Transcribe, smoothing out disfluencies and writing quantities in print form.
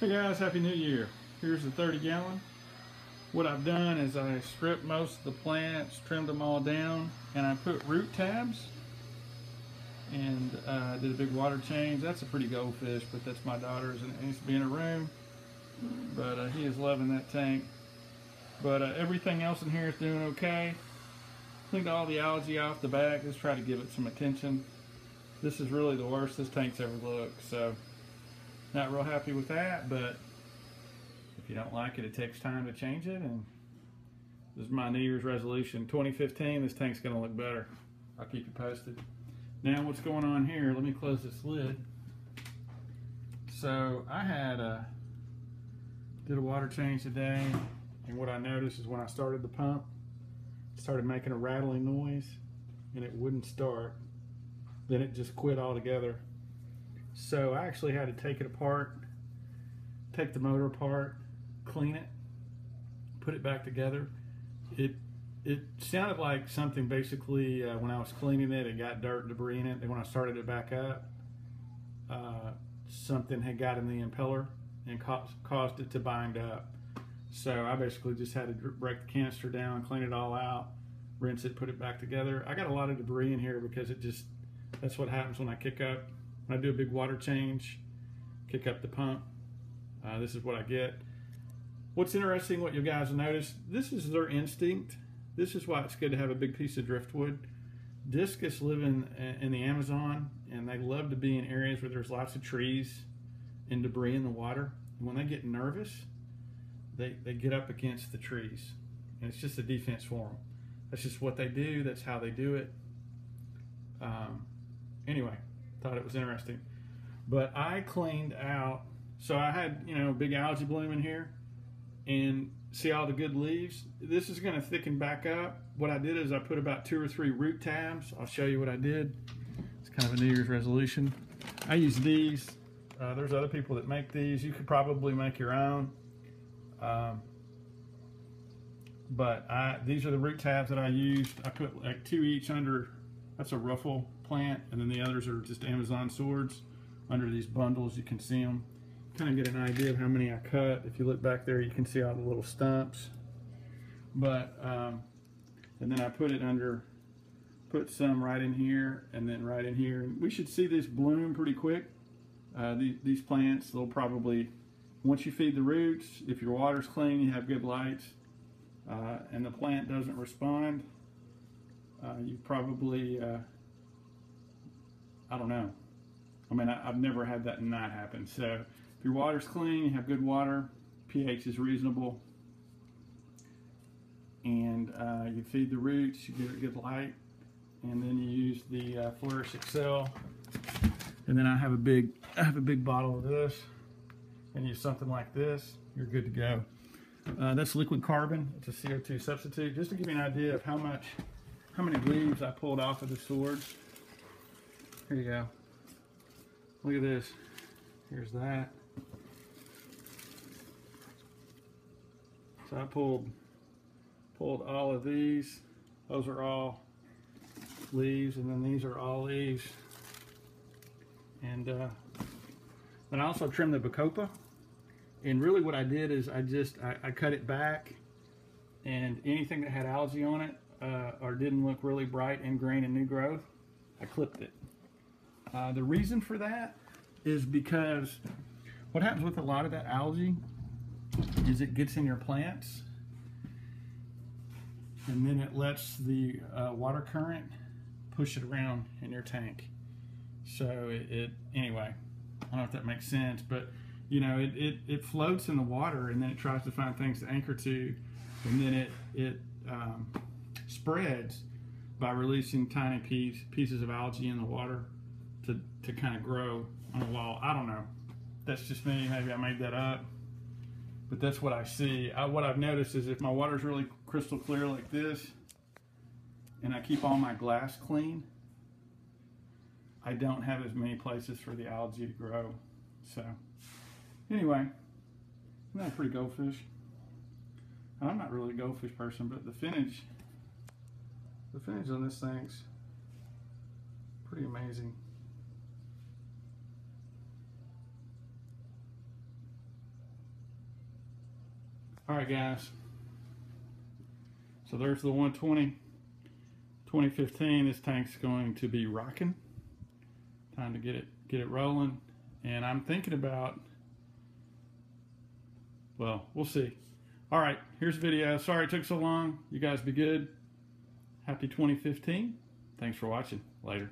Hey guys, Happy New Year. Here's the 30 gallon. What I've done is I stripped most of the plants, trimmed them all down, and I put root tabs and did a big water change. That's a pretty goldfish, but that's my daughter's and it needs to be in a room. But he is loving that tank. But everything else in here is doing okay. Cleaned all the algae off the back. Just try to give it some attention. This is really the worst this tank's ever looked, so not real happy with that, but if you don't like it, it takes time to change it, and this is my New Year's resolution. 2015, this tank's gonna look better. I'll keep you posted. Now what's going on here, let me close this lid. So I did a water change today, and what I noticed is when I started the pump, it started making a rattling noise, and it wouldn't start. Then it just quit altogether. So I actually had to take it apart, take the motor apart, clean it, put it back together. It sounded like something basically when I was cleaning it, it got dirt and debris in it. And when I started it back up, something had got in the impeller and caused it to bind up. So I basically just had to break the canister down, clean it all out, rinse it, put it back together. I got a lot of debris in here because that's what happens when I when I do a big water change, kick up the pump. This is what I get. What's interesting, what you guys will notice, this is their instinct. This is why it's good to have a big piece of driftwood. Discus live in the Amazon, and they love to be in areas where there's lots of trees and debris in the water. And when they get nervous, they get up against the trees. And it's just a defense for them. That's just what they do. That's how they do it. Anyway, thought it was interesting. But I cleaned out, so I had, big algae bloom in here, and see all the good leaves. This is going to thicken back up. What I did is I put about 2 or 3 root tabs. I'll show you what I did. It's kind of a New Year's resolution. I use these. There's other people that make these. You could probably make your own. But these are the root tabs that I used. I put like 2 each under. That's a ruffle plant, and then the others are just Amazon swords under these bundles. You can see them. Kind of get an idea of how many I cut. If you look back there, you can see all the little stumps. But and then I put some right in here, and then right in here. We should see this bloom pretty quick. These plants, they'll probably, once you feed the roots, if your water's clean, you have good lights, and the plant doesn't respond, you probably, I don't know. I mean, I've never had that not happen. So if your water's clean, you have good water, pH is reasonable, and you feed the roots, you get a good light, and then you use the Flourish Excel. And then I have a big bottle of this, and use something like this, you're good to go. That's liquid carbon. It's a CO2 substitute. Just to give you an idea of how many leaves I pulled off of the swords. Here you go. Look at this. Here's that. So I pulled all of these. Those are all leaves, and then these are all leaves. And then I also trimmed the Bacopa. And really what I did is I cut it back, and anything that had algae on it or didn't look really bright and green and new growth, I clipped it. The reason for that is because what happens with a lot of that algae is it gets in your plants, and then it lets the water current push it around in your tank. So anyway, I don't know if that makes sense, but it floats in the water, and then it tries to find things to anchor to, and then it spreads by releasing tiny pieces of algae in the water to kind of grow on a wall. I don't know. That's just me. Maybe I made that up, but that's what I see. What I've noticed is if my water's really crystal clear like this, and I keep all my glass clean, I don't have as many places for the algae to grow. So anyway, isn't that a pretty goldfish? I'm not really a goldfish person, but the finish on this thing's pretty amazing. All right, guys. So there's the 120 2015. This tank's going to be rocking. Time to get it rolling. And I'm thinking about, well, we'll see. All right, here's the video. Sorry it took so long. You guys be good. Happy 2015. Thanks for watching. Later.